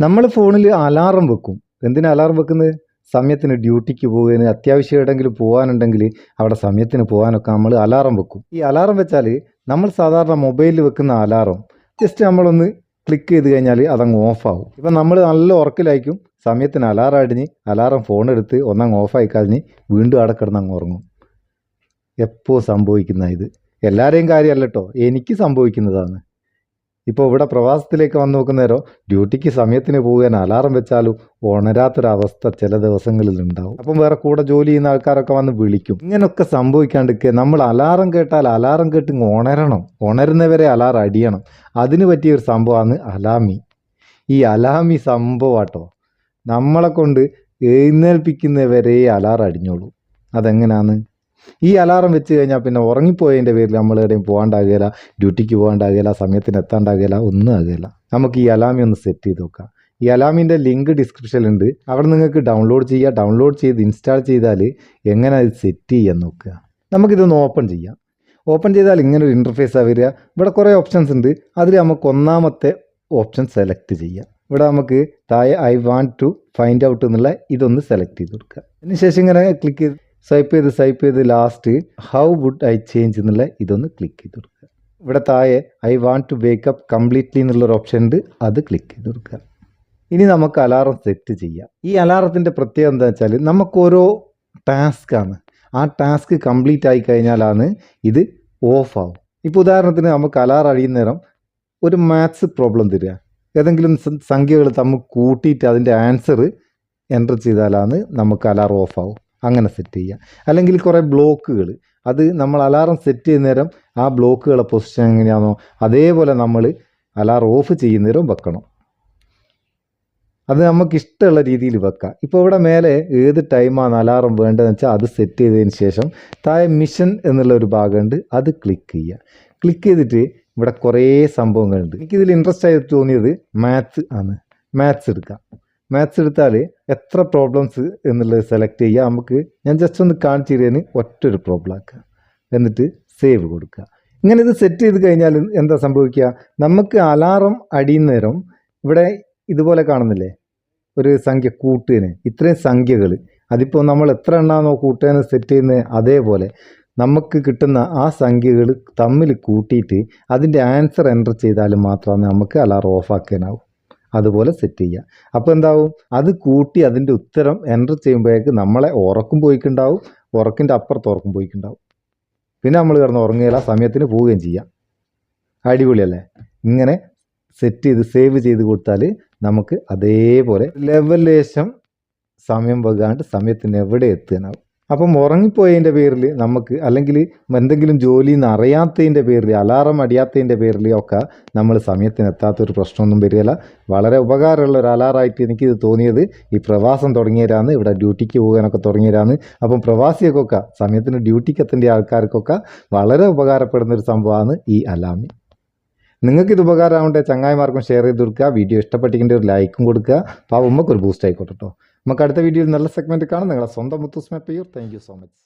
നമ്മൾ ഫോണിൽ അലാറം വെക്കും. എന്തിനാ അലാറം വെക്കുന്നത്? സമയത്തിന് ഡ്യൂട്ടിക്ക് പോകുന്നതിന്, അത്യാവശ്യം എവിടെയെങ്കിലും പോകാനുണ്ടെങ്കിൽ അവിടെ സമയത്തിന് പോകാനൊക്കെ നമ്മൾ അലാറം വെക്കും. ഈ അലാറം വെച്ചാൽ നമ്മൾ സാധാരണ മൊബൈലിൽ വെക്കുന്ന അലാറം ജസ്റ്റ് നമ്മളൊന്ന് ക്ലിക്ക് ചെയ്ത് കഴിഞ്ഞാൽ അതങ്ങ് ഓഫാവും. ഇപ്പം നമ്മൾ നല്ല ഉറക്കിലായിരിക്കും, സമയത്തിന് അലാറം അടിഞ്ഞ് അലാറം ഫോൺ എടുത്ത് ഒന്നങ്ങ് ഓഫായി കഴിഞ്ഞ് വീണ്ടും അവിടെ കിടന്ന് അങ്ങ് ഉറങ്ങും. എപ്പോൾ സംഭവിക്കുന്ന ഇത് എല്ലാവരെയും കാര്യമല്ല കേട്ടോ, എനിക്ക് സംഭവിക്കുന്നതാണ്. ഇപ്പോൾ ഇവിടെ പ്രവാസത്തിലേക്ക് വന്ന് നോക്കുന്നേരോ ഡ്യൂട്ടിക്ക് സമയത്തിന് പോകാൻ അലാറം വെച്ചാലും ഉണരാത്തൊരവസ്ഥ ചില ദിവസങ്ങളിൽ ഉണ്ടാവും. അപ്പം വേറെ കൂടെ ജോലി ചെയ്യുന്ന ആൾക്കാരൊക്കെ വന്ന് വിളിക്കും. ഇങ്ങനെയൊക്കെ സംഭവിക്കാണ്ടിരിക്കുക നമ്മൾ അലാറം കേട്ടാൽ അലാറം കേട്ട് ഉണരണം, ഉണരുന്നവരെ അലാറം അടിയണം. അതിന് പറ്റിയൊരു സംഭവമാണ് അലാമി. ഈ അലാമി സംഭവമാട്ടോ നമ്മളെ കൊണ്ട് എഴുന്നേൽപ്പിക്കുന്നവരെ അലാറം അടിഞ്ഞോളൂ. അതെങ്ങനെയാണ്? ഈ അലാറം വെച്ച് കഴിഞ്ഞാൽ പിന്നെ ഉറങ്ങിപ്പോയതിൻ്റെ പേരിൽ നമ്മൾ എവിടെയും പോകാണ്ടാകുകയില്ല, ഡ്യൂട്ടിക്ക് പോകാണ്ടാകുകയില്ല, സമയത്തിന് എത്താണ്ടാകുകയില്ല, ഒന്നും ആകുകയില്ല. നമുക്ക് ഈ അലാമി ഒന്ന് സെറ്റ് ചെയ്ത് നോക്കാം. ഈ അലാമിൻ്റെ ലിങ്ക് ഡിസ്ക്രിപ്ഷനിലുണ്ട്, അവിടെ നിങ്ങൾക്ക് ഡൗൺലോഡ് ചെയ്യുക. ഡൗൺലോഡ് ചെയ്ത് ഇൻസ്റ്റാൾ ചെയ്താൽ എങ്ങനെ അത് സെറ്റ് ചെയ്യാൻ നോക്കുക. നമുക്കിതൊന്ന് ഓപ്പൺ ചെയ്യാം. ഓപ്പൺ ചെയ്താൽ ഇങ്ങനൊരു ഇൻ്റർഫേസാണ് വരിക. ഇവിടെ കുറേ ഓപ്ഷൻസ് ഉണ്ട്. അതിൽ നമുക്ക് ഒന്നാമത്തെ ഓപ്ഷൻ സെലക്ട് ചെയ്യാം. ഇവിടെ നമുക്ക് താഴെ I want to find out എന്നുള്ള ഇതൊന്ന് സെലക്ട് ചെയ്ത് കൊടുക്കുക. അതിനുശേഷം ഇങ്ങനെ ക്ലിക്ക് ചെയ്ത് സ്വൈപ്പ് ചെയ്ത് last how would I change എന്നുള്ള ഇതൊന്ന് ക്ലിക്ക് ചെയ്ത് കൊടുക്കുക. ഇവിടെ താഴെ I want to wake up completely എന്നുള്ളൊരു ഓപ്ഷൻ ഉണ്ട്, അത് ക്ലിക്ക് ചെയ്ത് കൊടുക്കുക. ഇനി നമുക്ക് അലാറം സെറ്റ് ചെയ്യാം. ഈ അലാറത്തിൻ്റെ പ്രത്യേകത എന്താ വെച്ചാൽ നമുക്ക് ഓരോ ടാസ്ക്കാണ്, ആ ടാസ്ക് കംപ്ലീറ്റ് ആയി കഴിഞ്ഞാലാണ് ഇത് ഓഫ് ആവും. ഇപ്പോൾ ഉദാഹരണത്തിന് നമുക്ക് അലാറം അടിയുന്നേരം ഒരു മാത്സ് പ്രോബ്ലം തരിക, ഏതെങ്കിലും സംഖ്യകൾ തമ്മിൽ കൂട്ടിയിട്ട് അതിൻ്റെ ആൻസർ എൻ്റർ ചെയ്താലാണ് നമുക്ക് അലാറം ഓഫ് ആവും. അങ്ങനെ സെറ്റ് ചെയ്യുക. അല്ലെങ്കിൽ കുറേ ബ്ലോക്കുകൾ, അത് നമ്മൾ അലാറം സെറ്റ് ചെയ്യുന്ന നേരം ആ ബ്ലോക്കുകളെ പൊസിഷൻ എങ്ങനെയാണോ അതേപോലെ നമ്മൾ അലാറം ഓഫ് ചെയ്യുന്നേരം വെക്കണം. അത് നമുക്ക് ഇഷ്ടമുള്ള രീതിയിൽ വെക്കാം. ഇപ്പോൾ ഇവിടെ മേലെ ഏത് ടൈമാണ് അലാറം വേണ്ടതെന്ന് വെച്ചാൽ അത് സെറ്റ് ചെയ്തതിന് ശേഷം താഴെ മിഷൻ എന്നുള്ള ഒരു ഭാഗമുണ്ട്, അത് ക്ലിക്ക് ചെയ്യുക. ക്ലിക്ക് ചെയ്തിട്ട് ഇവിടെ കുറേ സംഭവങ്ങളുണ്ട്. എനിക്കിതിൽ ഇൻട്രസ്റ്റ് ആയിട്ട് തോന്നിയത് മാത്സ് ആണ്. മാത്സ് എടുക്കാം. മാത്സ് എടുത്താൽ എത്ര പ്രോബ്ലംസ് എന്നുള്ളത് സെലക്ട് ചെയ്യുക. നമുക്ക് ഞാൻ ജസ്റ്റ് ഒന്ന് കാണിച്ചു തരുന്നതിന് ഒറ്റൊരു പ്രോബ്ലം ആക്കുക, എന്നിട്ട് സേവ് കൊടുക്കുക. ഇങ്ങനെ ഇത് സെറ്റ് ചെയ്ത് കഴിഞ്ഞാൽ എന്താ സംഭവിക്കുക? നമുക്ക് അലാറം അടിയുന്നേരം ഇവിടെ ഇതുപോലെ കാണുന്നില്ലേ ഒരു സംഖ്യ കൂട്ടുന്നതിന്, ഇത്രയും സംഖ്യകൾ, അതിപ്പോൾ നമ്മൾ എത്ര എണ്ണാണോ കൂട്ടുകയെന്ന് സെറ്റ് ചെയ്യുന്നത് അതേപോലെ നമുക്ക് കിട്ടുന്ന ആ സംഖ്യകൾ തമ്മിൽ കൂട്ടിയിട്ട് അതിൻ്റെ ആൻസർ എൻ്റർ ചെയ്താൽ മാത്രമാണ് നമുക്ക് അലാറം ഓഫാക്കാനാവും. അതുപോലെ സെറ്റ് ചെയ്യുക. അപ്പോൾ എന്താവും, അത് കൂട്ടി അതിൻ്റെ ഉത്തരം എൻ്റർ ചെയ്യുമ്പോഴേക്ക് നമ്മളെ ഉറക്കം പോയിക്കുണ്ടാവും, ഉറക്കിൻ്റെ അപ്പുറത്ത് ഉറക്കം പോയിക്കുണ്ടാവും. പിന്നെ നമ്മൾ കിടന്ന് ഉറങ്ങുകയില്ല, സമയത്തിന് പോവുകയും ചെയ്യാം. അടിപൊളിയല്ലേ? ഇങ്ങനെ സെറ്റ് ചെയ്ത് സേവ് ചെയ്ത് കൊടുത്താൽ നമുക്ക് അതേപോലെ ലെവലേശം സമയം വകാണ്ട് സമയത്തിന് എവിടെ എത്താനാവും. അപ്പം ഉറങ്ങിപ്പോയതിൻ്റെ പേരിൽ നമുക്ക്, അല്ലെങ്കിൽ എന്തെങ്കിലും ജോലിയിൽ നിന്ന് അറിയാത്തതിൻ്റെ പേരിൽ, അലാറം അടിയാത്തതിൻ്റെ പേരിൽ ഒക്കെ നമ്മൾ സമയത്തിന് എത്താത്തൊരു പ്രശ്നമൊന്നും വരികയില്ല. വളരെ ഉപകാരമുള്ള ഒരു അലാറമായിട്ട് എനിക്കിത് തോന്നിയത് ഈ പ്രവാസം തുടങ്ങിയവരാണ്, ഇവിടെ ഡ്യൂട്ടിക്ക് പോകാനൊക്കെ തുടങ്ങിയവരാണ്. അപ്പം പ്രവാസികൾക്കൊക്കെ സമയത്തിന് ഡ്യൂട്ടിക്ക് എത്തേണ്ട ആൾക്കാർക്കൊക്കെ വളരെ ഉപകാരപ്പെടുന്നൊരു സംഭവമാണ് ഈ അലാമി. നിങ്ങൾക്കിത് ഉപകാരമാവേണ്ട ചങ്ങായിമാർക്കും ഷെയർ ചെയ്ത് കൊടുക്കുക. വീഡിയോ ഇഷ്ടപ്പെട്ടെങ്കിൽ ഒരു ലൈക്കും കൊടുക്കുക. അപ്പോൾ ഉമ്മക്കൊരു ബൂസ്റ്റ് ആയിക്കോട്ടെ കേട്ടോ. നമുക്ക് അടുത്ത വീഡിയോയിൽ നല്ല സെഗ്മെൻറ്റ് കാണാം. നിങ്ങളെ സ്വന്തം Muthoos map. Thank you so much.